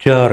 4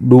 2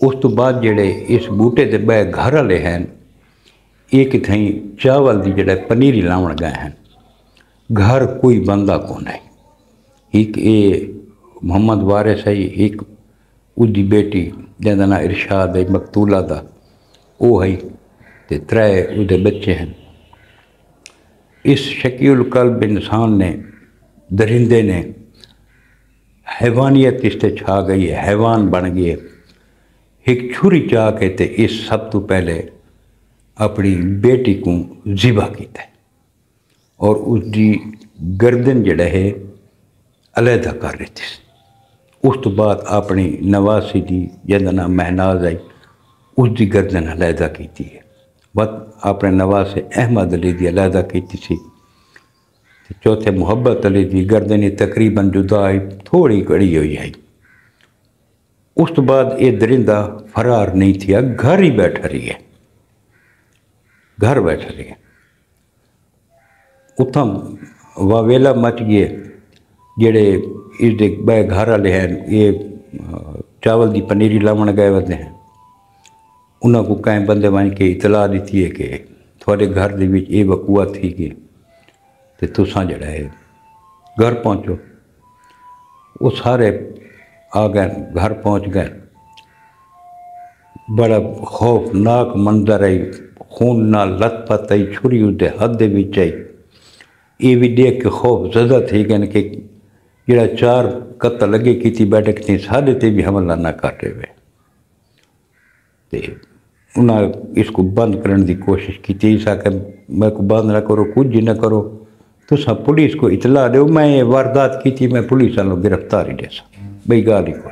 اس تو بعد جڑے اس بوٹے دے بے گھر والے ہیں یہ کتھیں چاول دی جڑے پنیری لاؤن گئے ہیں گھر کوئی بندہ کو نہیں ایک یہ محمد وارث ہے ایک اس دی بیٹی جن کا نام ارشاد ہے مقتولہ دا وہ ہے تے ترے اس دے بچے ہیں اس شکیل القلب انسان نے درندے نے حیوانیت اس تے چھا گئی ہے حیوان بن گئی ہے ایک چھری چاہ کے تے اس سب تو پہلے اپنی بیٹی کو ذبح کیتا ہے اور اس دی گردن جڑا ہے علیحدہ کر رہی تھی اس تو بعد اپنی نواسی دی جن کا نام مہناز آئی اس دی گردن علیحدہ کیتی ہے بس اپنے نواز احمد علی دی علیحدہ کیتی سی چوتھے محبت علی دی گردن تقریباً جدا آئی تھوڑی کڑی ہوئی آئی اس تو بعد یہ درندہ فرار نہیں تھیا گھر ہی بیٹھا رہی ہے گھر بیٹھا رہی ہے اتھم واویلا مچ گئے جڑے اس دے بے گھر والے ہیں یہ چاول دی پنیری لاؤن گئے ہوتے ہیں انہوں کو کئی بندے بن کے اطلاع دیتی ہے کہ تھوڑے گھر دے وچ یہ وقوع تھی کہ تے تساں جڑا ہے گھر پہنچو وہ سارے آ گئے گھر پہنچ گئے بڑا خوفناک منظر آئی خون نہ لت پت آئی چھری اس دے ہاتھ دے وچ آئی یہ بھی دیکھ کے خوف زدہ تھی کہ جڑا چار قتل لگے کیتی بیٹھک تھی سارے تے بھی حملہ نہ کر رہے ہوئے تے انہیں اس کو بند کرنے دی کوشش کی ایسا کہ میں کو بند نہ کرو کچھ جی نہ کرو تو سب پولیس کو اطلاع دو میں یہ واردات کی تھی میں پولیس والوں گرفتاری دے سا بھئی گالی کو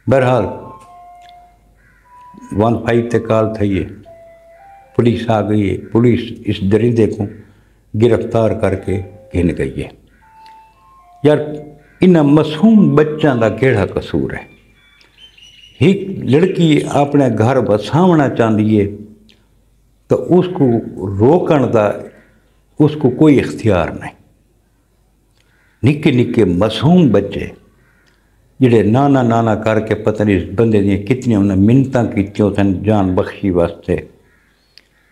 بہرحال 15 تے کال تھا یہ پولیس آ گئی ہے پولیس اس درندے کو گرفتار کر کے گھن گئی ہے یار انہاں معصوم بچوں کا کیڑا قصور ہے ایک لڑکی اپنے گھر بساونا چاہتی ہے تو اس کو روکن دا اس کو کوئی اختیار نہیں نکے نکے معصوم بچے جڑے نانا نانا کر کے پتہ نہیں اس بندے دیا کتنی انہیں منتاں کیتیوں تھن جان بخشی واسطے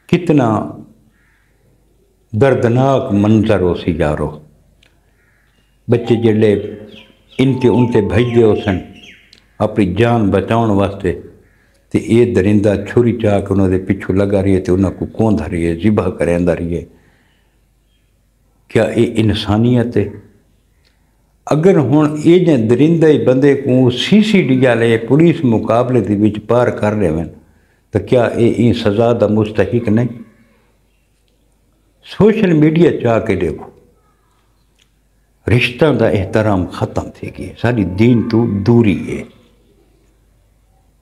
کتنا دردناک منظر ہو سی یارو بچے جڑے ان تے بھیجے ہو سن اپنی جان بچاؤن واسطے تے یہ درندہ چھری چاہ کے انہوں نے پچھو لگا رہی ہے تے انہوں کو کون رہی ہے ذبح کریں رہی ہے کیا یہ انسانیت ہے اگر ہوں یہ درندہ بندے کو CCD والے پولیس مقابلے دے وچ پار کر رہے ہیں تو کیا یہ سزا دا مستحق نہیں سوشل میڈیا چاہ کے دیکھو رشتہ دا احترام ختم تھے گئے ساری دین تو دوری ہے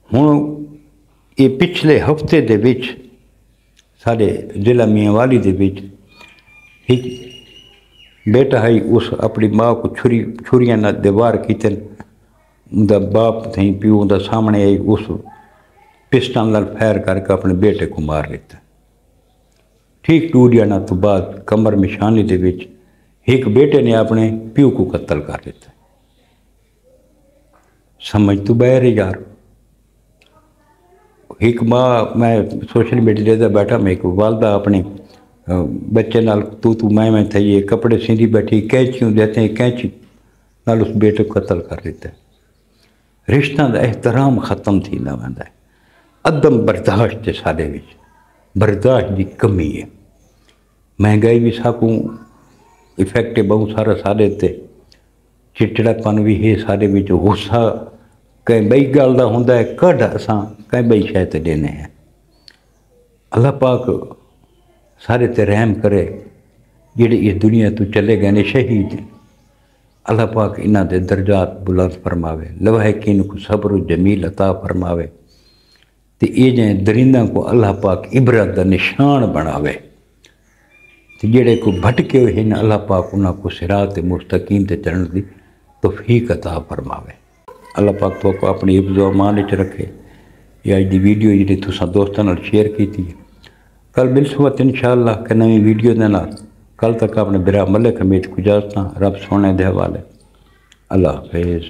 ہوں یہ پچھلے ہفتے دے وچ سارے ضلع میاں والی دے وچ ایک بیٹا ہے اس اپنی ماں کو چھریاں نہ دیوار کیتن دا باپ تھیں پیو دا سامنے آئی اس پسٹل نال فائر کر کے اپنے بیٹے کو مار لیتا ٹھیک ٹوڑیا نہ تو بعد کمر مشانی دے وچ ایک بیٹے نے اپنے پیو کو قتل کر دیتا سمجھ تو بہر یار ایک ماں میں سوشل میڈیا دے بیٹھا میں ایک والدہ اپنے بچے نال تو میں تھا یہ کپڑے سیندھی بیٹھی کینچیوں دیتے ہیں کینچی نال اس بیٹے کو قتل کر دیتا ہے رشتہ دا احترام ختم تھی نہ ویندا ہے عدم برداشت تے سارے وچ برداشت دی کمی ہے مہنگائی بھی ساکوں افیکٹ بہت سارا سارے تے چڑچڑا پن بھی ہے سارے وچ غصہ کہیں بئی گل دا ہوندا ہے کڈ اساں کہیں بئی شے تے دینے ہیں اللہ پاک سارے تے رحم کرے جڑے اس دنیا تو چلے گئے نے شہید اللہ پاک انہاں دے درجات بلند فرماوے لواحقین کو صبر و جمیل عطا فرماوے تے یہ جائیں درندہ کو اللہ پاک عبرت دا نشان بناوے تے جڑے کو بھٹکے ہوئے ہیں اللہ پاک انہاں کو صراط مستقیم تے چلن دی توفیق عطا فرماوے اللہ پاک تو کو اپنی حفظ و امان وچ رکھے یہ اج دی ویڈیو جی تساں دوستاں نال شیئر کیتی ہے کل ملسوت انشاءاللہ کہ نئی ویڈیو دے نال کل تک اپنے برا ملک حمید کو اجازت رب سونے دے حوالے اللہ حافظ